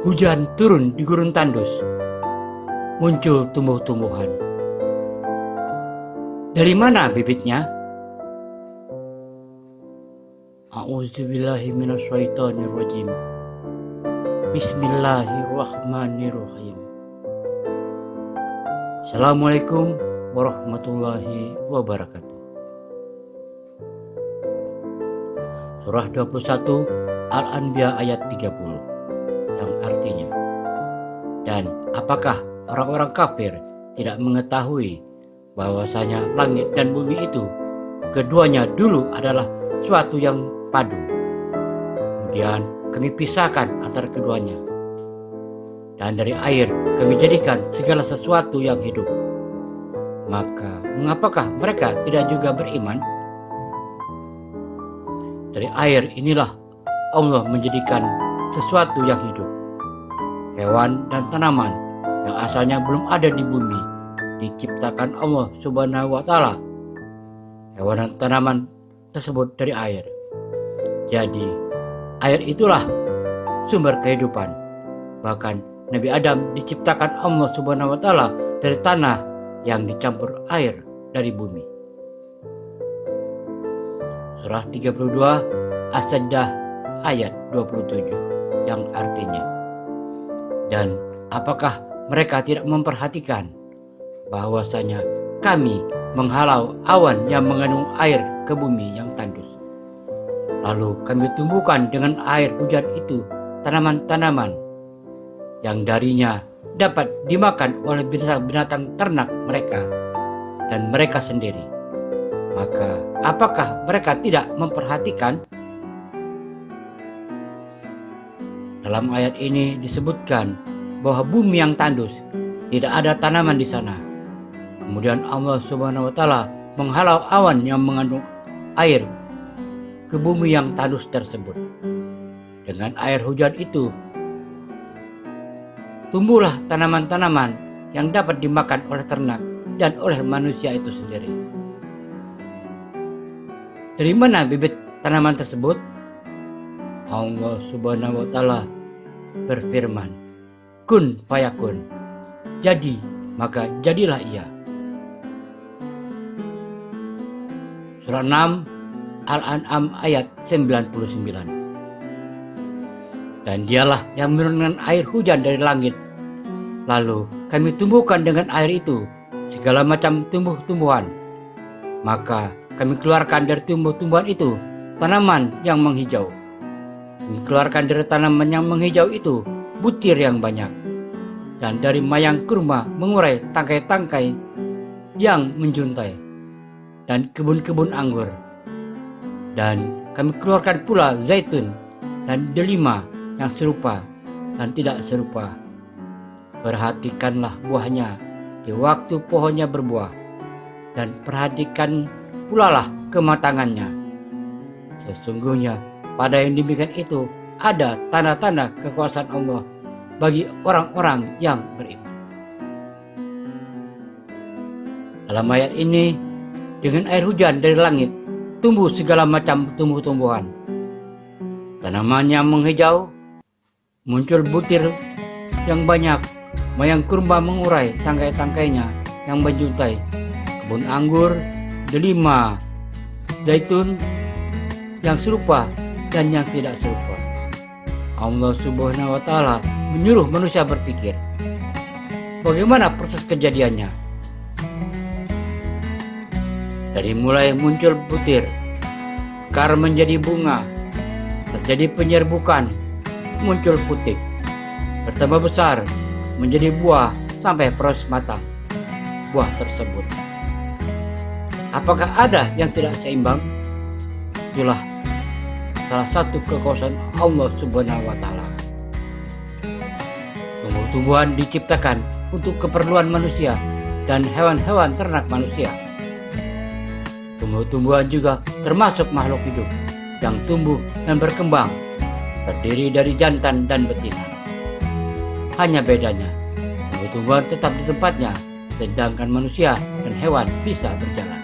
Hujan turun di gurun tandus, muncul tumbuh-tumbuhan. Dari mana bibitnya? A'udzubillahi minasyaitonirrajim. Bismillahirrahmanirrahim. Assalamualaikum warahmatullahi wabarakatuh. Surah 21 Al-Anbiya ayat 30 yang artinya, dan apakah orang-orang kafir tidak mengetahui bahwasanya langit dan bumi itu keduanya dulu adalah suatu yang padu, kemudian kami pisahkan antara keduanya, dan dari air kami jadikan segala sesuatu yang hidup. Maka mengapakah mereka tidak juga beriman? Dari air inilah Allah menjadikan sesuatu yang hidup, hewan dan tanaman yang asalnya belum ada di bumi diciptakan Allah Subhanahu wa Ta'ala. Hewan dan tanaman tersebut dari air. Jadi air itulah sumber kehidupan. Bahkan Nabi Adam diciptakan Allah Subhanahu wa Ta'ala dari tanah yang dicampur air dari bumi. Surah 32 As-Sajdah ayat 27 yang artinya, dan apakah mereka tidak memperhatikan bahwasanya kami menghalau awan yang mengandung air ke bumi yang tandus, lalu kami tumbuhkan dengan air hujan itu tanaman-tanaman yang darinya dapat dimakan oleh binatang ternak mereka dan mereka sendiri. Maka apakah mereka tidak memperhatikan? Dalam ayat ini disebutkan bahwa bumi yang tandus tidak ada tanaman di sana. Kemudian Allah Subhanahu wa Ta'ala menghalau awan yang mengandung air ke bumi yang tandus tersebut. Dengan air hujan itu tumbuhlah tanaman-tanaman yang dapat dimakan oleh ternak dan oleh manusia itu sendiri. Dari mana bibit tanaman tersebut? Allah Subhanahu wa Ta'ala berfirman, kun fayakun, jadi maka jadilah ia. Surah 6 Al-An'am ayat 99. Dan dialah yang menurunkan air hujan dari langit, lalu kami tumbuhkan dengan air itu segala macam tumbuh-tumbuhan. Maka kami keluarkan dari tumbuh-tumbuhan itu tanaman yang menghijau. Kami keluarkan dari tanaman yang menghijau itu butir yang banyak, dan dari mayang kurma mengurai tangkai-tangkai yang menjuntai, dan kebun-kebun anggur. Dan kami keluarkan pula zaitun dan delima yang serupa dan tidak serupa. Perhatikanlah buahnya di waktu pohonnya berbuah, dan perhatikan pula lah kematangannya. Sesungguhnya pada yang demikian itu ada tanda-tanda kekuasaan Allah bagi orang-orang yang beriman. Dalam ayat ini, dengan air hujan dari langit tumbuh segala macam tumbuh-tumbuhan. Tanamannya menghijau, muncul butir yang banyak, mayang kurma mengurai tangkai-tangkainya yang menjuntai, kebun anggur, delima, zaitun yang serupa dan yang tidak serupa. Allah Subhanahu wa Ta'ala menyuruh manusia berpikir, bagaimana proses kejadiannya? Dari mulai muncul butir, mekar menjadi bunga, terjadi penyerbukan, muncul putik, bertambah besar, menjadi buah sampai proses matang buah tersebut. Apakah ada yang tidak seimbang? Itulah salah satu kekuasaan Allah Subhanahu wa Ta'ala. Tumbuh-tumbuhan diciptakan untuk keperluan manusia dan hewan-hewan ternak manusia. Tumbuh-tumbuhan juga termasuk makhluk hidup yang tumbuh dan berkembang, terdiri dari jantan dan betina. Hanya bedanya, tumbuh-tumbuhan tetap di tempatnya, sedangkan manusia dan hewan bisa berjalan.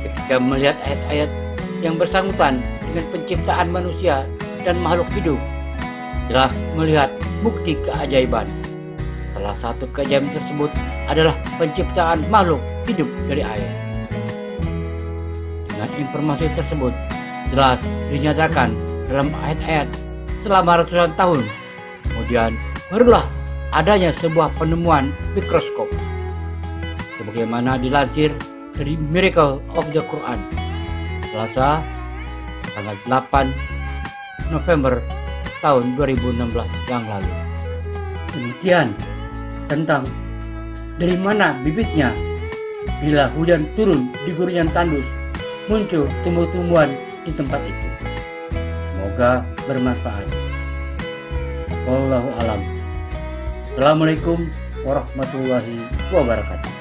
Ketika melihat ayat-ayat yang bersangkutan dengan penciptaan manusia dan makhluk hidup, jelas melihat bukti keajaiban. Salah satu keajaiban tersebut adalah penciptaan makhluk hidup dari air. Dengan informasi tersebut jelas dinyatakan dalam ayat-ayat selama ratusan tahun. Kemudian barulah adanya sebuah penemuan mikroskop. Sebagaimana dilansir dari Miracle of the Quran, Selasa tanggal 8 November tahun 2016 yang lalu. Demikian tentang dari mana bibitnya bila hujan turun di gurun yang tandus muncul tumbuh-tumbuhan di tempat itu. Semoga bermanfaat. Wallahu alam. Assalamualaikum warahmatullahi wabarakatuh.